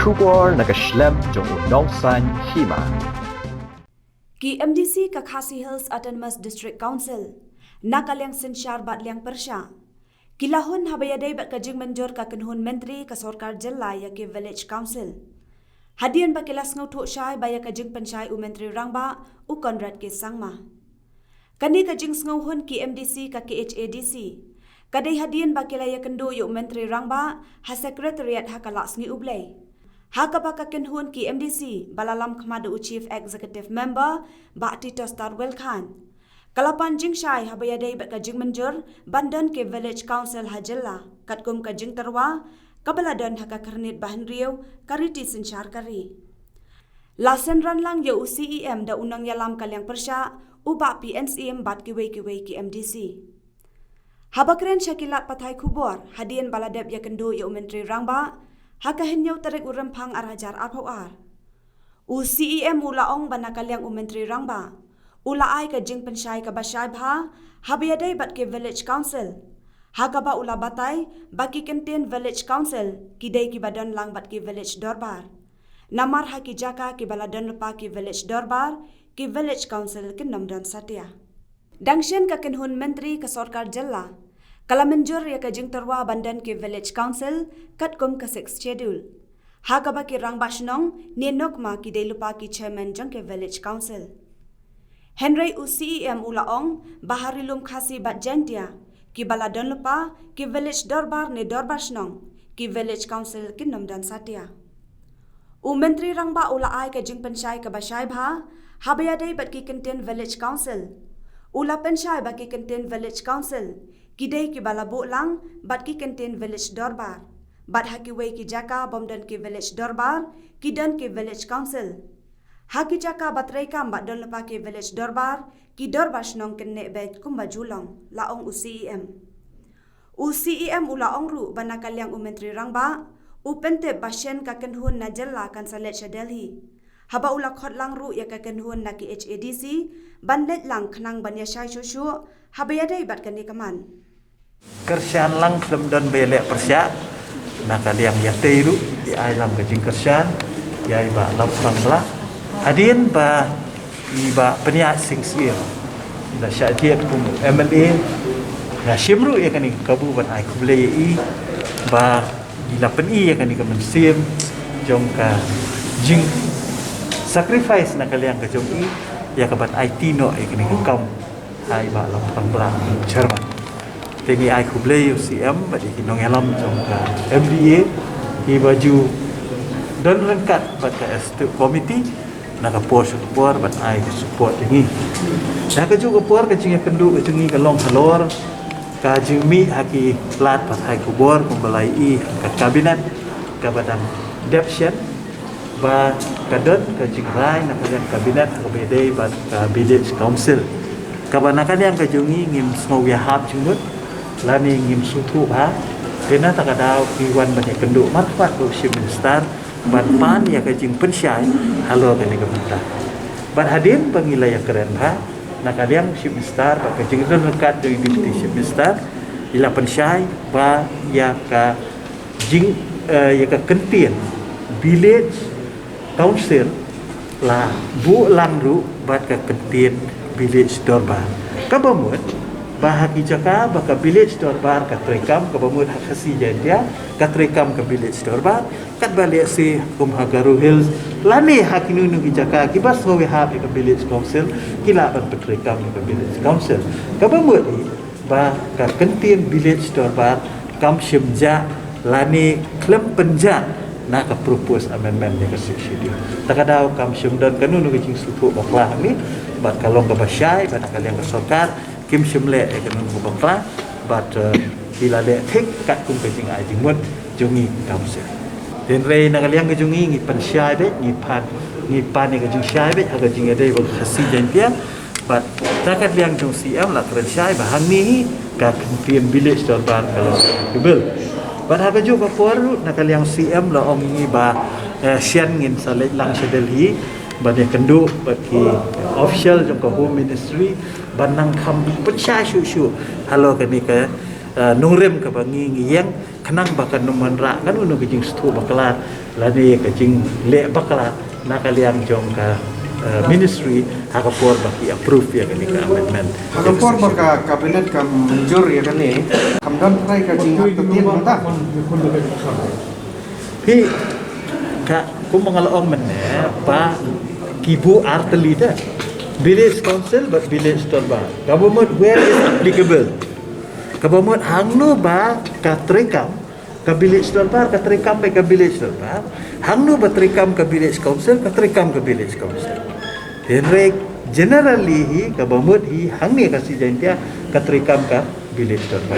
Kubor nakaslem jong unongsan hima. Ki MDC ka Khasi Hills Autonomous District Council nakalyang sensyar bat liang persya. Kilahon habayadai bat kajing menjor ka kenhun menteri ka Sorkar Jilla ya ki Village Council. Hadian ba kilas ngau thuk syai baya kajing pensyai u menteri rangba u Konrad ke Sangma. Kani kajing ngau hun ki MDC ka KHADC. Kadai hadian ba kilaya kendo yu menteri rangba ha sekretariat ha kalak sngi ublay. Haka baka kenhun ki MDC balalam kemada u Chief Executive Member Bak Tito Starwell Khan. Kalapan jing syai habayadai bat kajing menjur bandan ke Village Council hajella katkum kajing terwa kabaladan haka kernit bahan riau kariti sensyar kari. Lasen ranlang ya u CEM da unang yalam kalyang persya u bak PNCM bat kiwei ki MDC. Habakren syakilat patai kubor hadian baladab ya kendo ya menteri rangba haka henyau tarik urempang arajar arpawar. U CEM ulaong banakalyang u menteri rangba ula ai ka jing pensyai ka basyai bha habayadai bat ke Village Council. Haka ba ula batai baki kenten Village Council kidai ki badan lang bat ki Village Dorbar. Namar haki jaka ki baladan lepa ki Village Dorbar ki Village Council ki namdan satya. Dangsyen ka kenhun menteri ka Sorkar Jilla kala menjur ya ka jing terwa bandan ki Village Council katkum ka 6 schedule. Haka ba ki rang basnong nenok ma ki dei lupa ki chairman jang ke Village Council. Henry u CEM ulaong baharilum khasi bat jantia ki baladan lupa ki Village Dorbar ne Dorbar snong ki Village Council ki namdan satya. U menteri rangba ula ai ka jing pensyai ka basyai bha habayadai bat ki kenten Village Council. Ula pensyai baki kenten Village Council kidai ki balabu lang bat ki kenten Village Dorbar. Bat hakiwei ki jaka bomdan ki Village Dorbar kidan ki Village Council. Haki jaka batrai kam bat don lepa ki Village Dorbar ki Dorbar snong kenne bet kumba julong laong u CEM. U CEM ulaong ru banakalyang u menteri rangba u pente basyen ka kenhun na jella kan salet Delhi. Haba ula khot lang ru ya ka kenhun na ki HADC banlet lang khnang banya syai shushu habayadai bat kani kaman. Kersian lang film dan belek persya nakaliang ya teiru di alam kajing kersian ya iba lapang lah hadin ba iba peniat singsil da syatiat kum MLA na shimru ya kani kabu ban ai kublai i ba ila peni ya kani kaman sim jong ka jing sacrifice nakaliang ka jong i ya kaban IT no ya kani kam hai ba lapang belang Jerman teni ai kublai UCM badi kinong yalam jong ka MDA i baju don rengkat bat ka ST committee naka por support bat ai support ini dah ka juga por ka jinga kendu ka jingi ka long halor ka jimi haki plat pat hai kubor kumbalai i ka kabinet ka badan deputation ba kadon ka jingrai naka yang kabinet ka bedai bat ka Village Council ka banakan yang ka jungi ngim snow ya hab jungut lani ngim sutu ha kena takadau iwan banyak kenduk matfat do minister ban pan ya kajing pensyai halo kene kementar ban hadim pangila ya keren ha nakaliang minister ba kajing rekat do deputy minister ila pensyai ba ya ka jing ya ka kentien Village Council la bu langru bat ka kentien Village Dorbar kabamut bahagi jaka baka Village Dorbar kat rekam ka bamut khasi jantia kat rekam ka Village Dorbar kat balik si Kumhagaru Hills lani hakinu nu jaka kibas howe ha ka Village Council kila ban rekam ka Village Council ka bamut ba ka kentien Village Dorbar kam shimja lani klem penja na ka propose amendment ni ka subsidy takadau kam shimdan kanu nu jing sutu baklah ni bat kalong ka basyai ban kaliang ka Sorkar kim shimle ekonomi bakla but bila le thik kat kum kajing ai jingmut jungi council den rei nakaliang ka jungi ngi pansyai be ngi pan ni ka jing syai be aga jing ade ba khasi jantia but takat liang jung CM la kren syai bahang ni ka kentien Village Dorbar kalau kebel but aga ju ba por nakaliang CM la om ngi ba sian ngin salet lang sa Delhi banyak kenduk bagi official jong ka Home Ministry banang kam pecah syu halo kani ka nurem ke bangi ngiyang kenang bakan numan ra kan unu kejing stu bakala lani kejing le bakala nakaliang jong ka ministry hakapor baki approve ya kali ka amendment hakapor baka kabinet kam menjur ya kan ni kamdan try ka jing aktian mata pi ka kumangalaong men pa kibu arteli dah village council but village torba government where is applicable government hangno ba ka trekam ka village torba ka trekam ba ka village torba hangno ba trekam ka village council ka trekam ka village council Henry generally hi government hi hangni kasi jantia ka trekam ka village torba